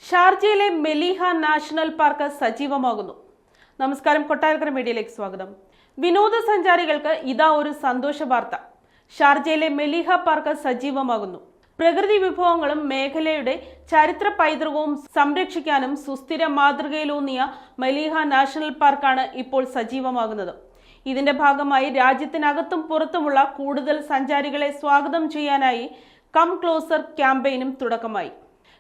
ഷാർജയിലെ മെലീഹ national park സജീവമാകുന്നു. നമസ്കാരം, കൊട്ടാരക്കര മീഡിയയിലേക്ക് സ്വാഗതം. വിനോദസഞ്ചാരികൾക്ക് ഇതാ ഒരു സന്തോഷ വാർത്ത. ഷാർജയിലെ മെലീഹ പാർക്ക് സജീവമാകുന്നു. പ്രകൃതി വിഭവങ്ങളും മേഖലയുടെ ചരിത്ര പൈതൃകവും സംരക്ഷിക്കാനും സുസ്ഥിര മാതൃകയിലൂന്നിയ മെലീഹ നാഷണൽ പാർക്കാണ് ഇപ്പോൾ സജീവമാകുന്നത്. ഇതിന്റെ ഭാഗമായി രാജ്യത്തിനകത്തും പുറത്തുമുള്ള കൂടുതൽ സഞ്ചാരികളെ സ്വാഗതം ചെയ്യാനായി കം ക്ലോസർ ക്യാമ്പയിനും തുടക്കമായി.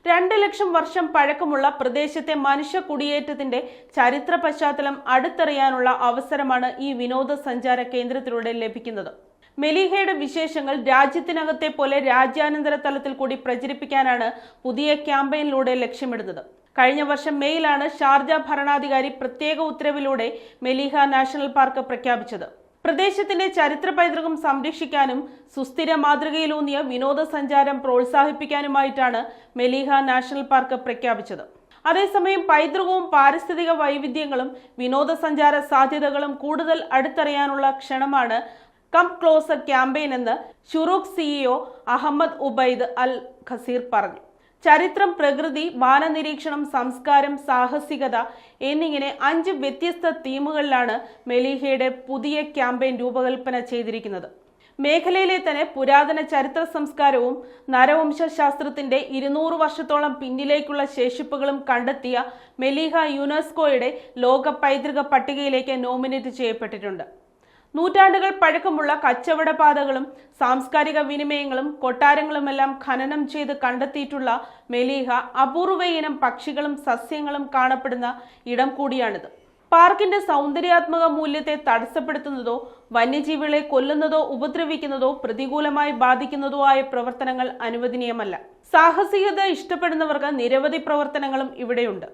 2 ലക്ഷം വർഷം പഴക്കമുള്ള പ്രദേശത്തെ മനുഷ്യ കുടിയേറ്റത്തിന്റെ ചരിത്ര പശ്ചാത്തലം അടുത്തറിയാനുള്ള അവസരമാണ് ഈ വിനോദസഞ്ചാര കേന്ദ്രത്തിലൂടെ ലഭിക്കുന്നത്. മെലീഹയുടെ വിശേഷങ്ങൾ രാജ്യത്തിനകത്തെ പോലെ രാജ്യാനന്തര തലത്തിൽ കൂടി പ്രചരിപ്പിക്കാനാണ് പുതിയ ക്യാമ്പയിനിലൂടെ ലക്ഷ്യമിടുന്നത്. കഴിഞ്ഞ വർഷം മെയ്യിലാണ് ഷാർജ ഭരണാധികാരി പ്രത്യേക ഉത്തരവിലൂടെ മെലീഹ നാഷണൽ പാർക്ക് പ്രഖ്യാപിച്ചത്. പ്രദേശത്തിന്റെ ചരിത്ര പൈതൃകം സംരക്ഷിക്കാനും സുസ്ഥിര മാതൃകയിലൂന്നിയ വിനോദസഞ്ചാരം പ്രോത്സാഹിപ്പിക്കാനുമായിട്ടാണ് മെലീഹ നാഷണൽ പാർക്ക് പ്രഖ്യാപിച്ചത്. അതേസമയം പൈതൃകവും പാരിസ്ഥിതിക വൈവിധ്യങ്ങളും വിനോദസഞ്ചാര സാധ്യതകളും കൂടുതൽ അടുത്തറിയാനുള്ള ക്ഷണമാണ് കം ക്ലോസർ ക്യാമ്പയിൻ എന്ന് ഷുറൂഖ് സിഇഒ അഹമ്മദ് ഉബൈദ് അൽ ഖസീർ പറഞ്ഞു. ചരിത്രം, പ്രകൃതി, വാനനിരീക്ഷണം, സംസ്കാരം, സാഹസികത എന്നിങ്ങനെ 5 വ്യത്യസ്ത തീമുകളിലാണ് മെലീഹയുടെ പുതിയ ക്യാമ്പയിൻ രൂപകൽപ്പന ചെയ്തിരിക്കുന്നത്. മേഖലയിലെ തന്നെ പുരാതന ചരിത്ര സംസ്കാരവും നരവംശാസ്ത്രത്തിന്റെ 200 വർഷത്തോളം പിന്നിലേക്കുള്ള ശേഷിപ്പുകളും കണ്ടെത്തിയ മെലീഹ യുനെസ്കോയുടെ ലോക പൈതൃക പട്ടികയിലേക്ക് നോമിനേറ്റ് ചെയ്യപ്പെട്ടിട്ടുണ്ട്. നൂറ്റാണ്ടുകൾ പഴക്കമുള്ള കച്ചവട പാതകളും സാംസ്കാരിക വിനിമയങ്ങളും കൊട്ടാരങ്ങളുമെല്ലാം ഖനനം ചെയ്ത് കണ്ടെത്തിയിട്ടുള്ള മെലീഹ അപൂർവ ഇനം പക്ഷികളും സസ്യങ്ങളും കാണപ്പെടുന്ന ഇടം കൂടിയാണിത്. പാർക്കിന്റെ സൗന്ദര്യാത്മക മൂല്യത്തെ തടസ്സപ്പെടുത്തുന്നതോ വന്യജീവികളെ കൊല്ലുന്നതോ ഉപദ്രവിക്കുന്നതോ പ്രതികൂലമായി ബാധിക്കുന്നതോ ആയ പ്രവർത്തനങ്ങൾ അനുവദനീയമല്ല. സാഹസികത ഇഷ്ടപ്പെടുന്നവർക്ക് നിരവധി പ്രവർത്തനങ്ങളും ഇവിടെയുണ്ട്.